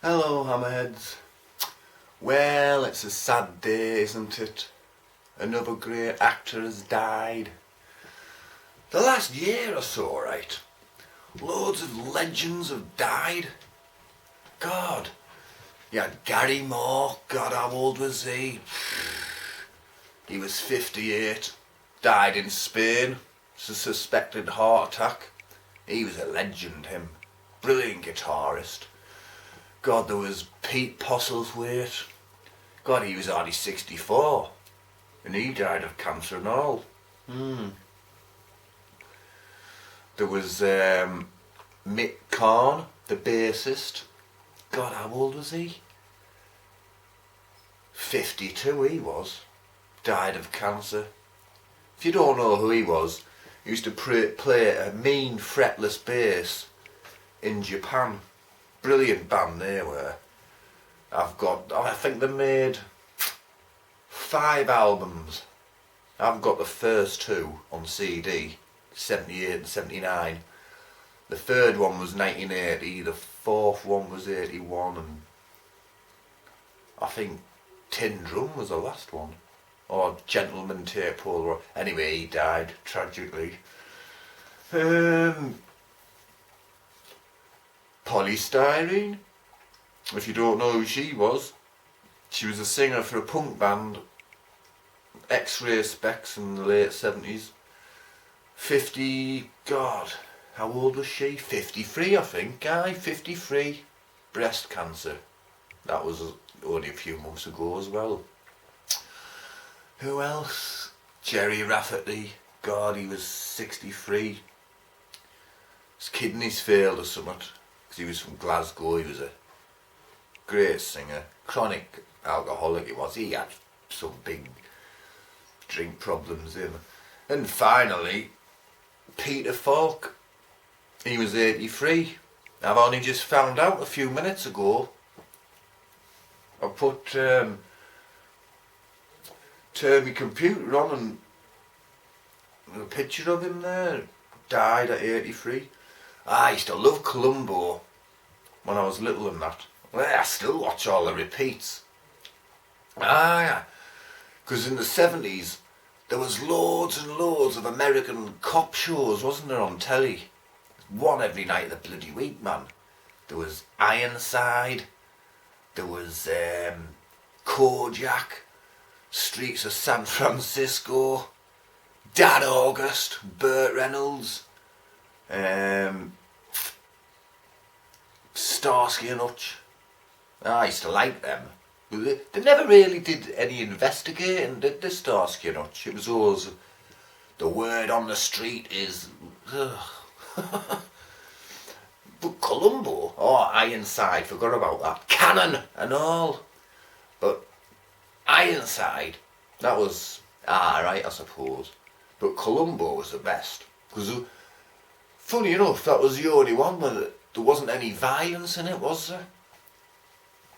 Hello, hammerheads. Well, it's a sad day, isn't it? Another great actor has died. The last year or so, right? Loads of legends have died. God. You had Gary Moore. God, how old was he? He was 58. Died in Spain. Suspected heart attack. He was a legend, him. Brilliant guitarist. God, there was Pete Postlethwaite. God, he was only 64. And he died of cancer and all. There was Mick Korn, the bassist. God, how old was he? 52 he was. Died of cancer. If you don't know who he was, he used to play a mean fretless bass in Japan. Brilliant band they were. I think they made 5 albums. I've got the first 2 on CD, 78 and 79. The third one was 1980, the fourth one was 81, and I think Tin Drum was the last one. Or Gentleman Take Polaroid. Anyway, he died, tragically. Polystyrene. If you don't know who she was a singer for a punk band, X-Ray Specs in the late 70s. 50, God, how old was she? 53 I think, 53. Breast cancer. That was only a few months ago as well. Who else? Jerry Rafferty. God, he was 63. His kidneys failed or something. Because he was from Glasgow. He was a great singer. Chronic alcoholic he was. He had some big drink problems in. And finally, Peter Falk. He was 83. I've only just found out a few minutes ago. I turned my computer on and a picture of him there. Died at 83. I used to love Columbo when I was little and that. Well, I still watch all the repeats. Yeah. Because in the 70s there was loads and loads of American cop shows, wasn't there, on telly? One every night of the bloody week, man. There was Ironside. There was Kojak. Streets of San Francisco. Dan August. Burt Reynolds. Starsky and Hutch. I used to like them. They never really did any investigating, did they, Starsky and Hutch? It was always, the word on the street is... But Columbo, Ironside, forgot about that. Cannon and all. But Ironside, that was right, I suppose. But Columbo was the best. Because, funny enough, that was the only one where there wasn't any violence in it, was there?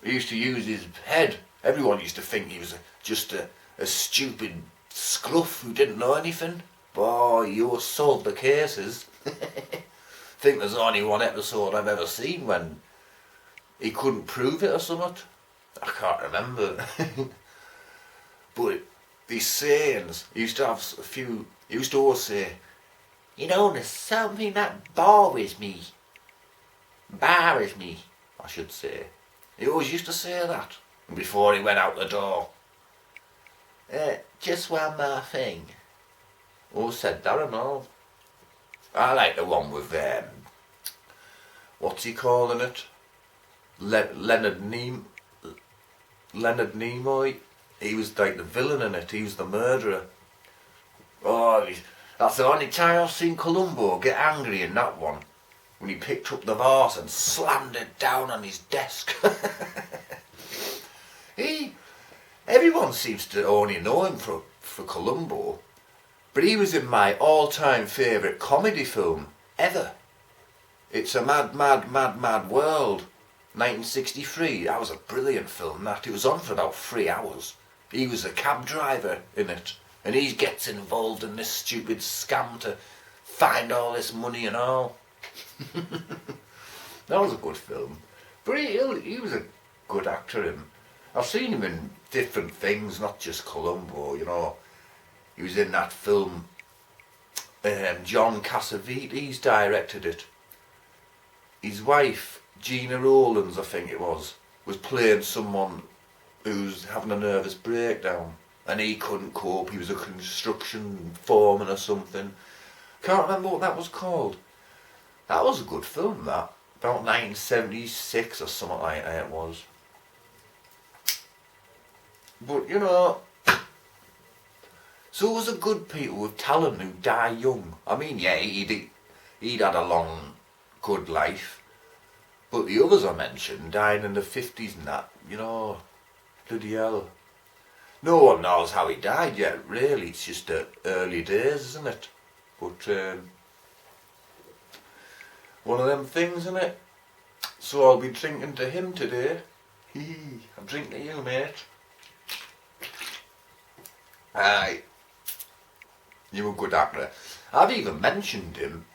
He used to use his head. Everyone used to think he was just a stupid scruff who didn't know anything. Boy, you solved the cases. I think there's only one episode I've ever seen when he couldn't prove it or something. I can't remember. But these sayings, he used to have a few, he used to always say, you know, there's something that bothers me, I should say. He always used to say that before he went out the door. Just one more thing. Always said that and all. I like the one with what's he calling it? Leonard Nimoy. He was like the villain in it. He was the murderer. Oh, that's the only time I've seen Columbo get angry in that one. When he picked up the vase and slammed it down on his desk. Everyone seems to only know him for Columbo. But he was in my all-time favourite comedy film ever. It's a Mad, Mad, Mad, Mad World. 1963. That was a brilliant film, that. It was on for about 3 hours. He was a cab driver in it. And he gets involved in this stupid scam to find all this money and all. That was a good film. But he was a good actor. Him. I've seen him in different things, not just Columbo, you know. He was in that film, John Cassavetes directed it. His wife, Gina Rowlands, I think it was playing someone who's having a nervous breakdown. And he couldn't cope, he was a construction foreman or something. Can't remember what that was called. That was a good film, that. About 1976 or something like that it was. But, you know, so was a good people with talent who die young. I mean, yeah, he'd had a long, good life. But the others I mentioned died in the 50s and that, you know, bloody hell. No one knows how he died yet, really. It's just the early days, isn't it? But, one of them things, isn't it? So I'll be drinking to him today. I'm drinking to you, mate. Aye. You were a good actor. I've even mentioned him,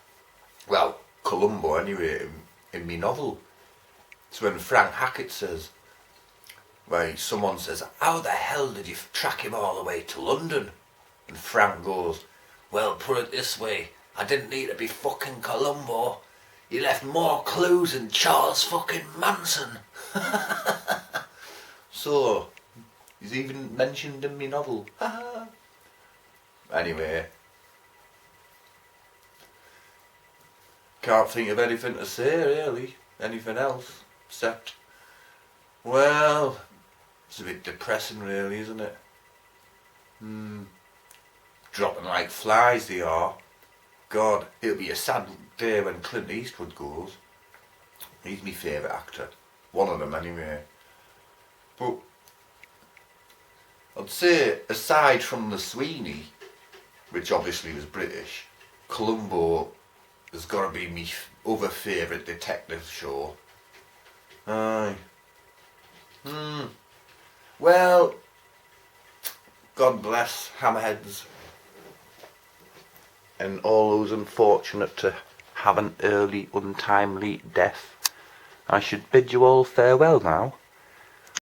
well, Columbo anyway, in my novel. It's when Frank Hackett says, someone says, how the hell did you track him all the way to London? And Frank goes, well, put it this way, I didn't need to be fucking Columbo. You left more clues than Charles fucking Manson. So, he's even mentioned in my novel. Anyway. Can't think of anything to say, really. Anything else. Except, well, it's a bit depressing, really, isn't it? Dropping like flies, they are. God, it'll be a sad day when Clint Eastwood goes. He's my favourite actor. One of them, anyway. But I'd say, aside from the Sweeney, which obviously was British, Columbo has got to be my other favourite detective show. Aye. Well, God bless hammerheads and all those unfortunate to have an early, untimely death. I should bid you all farewell now.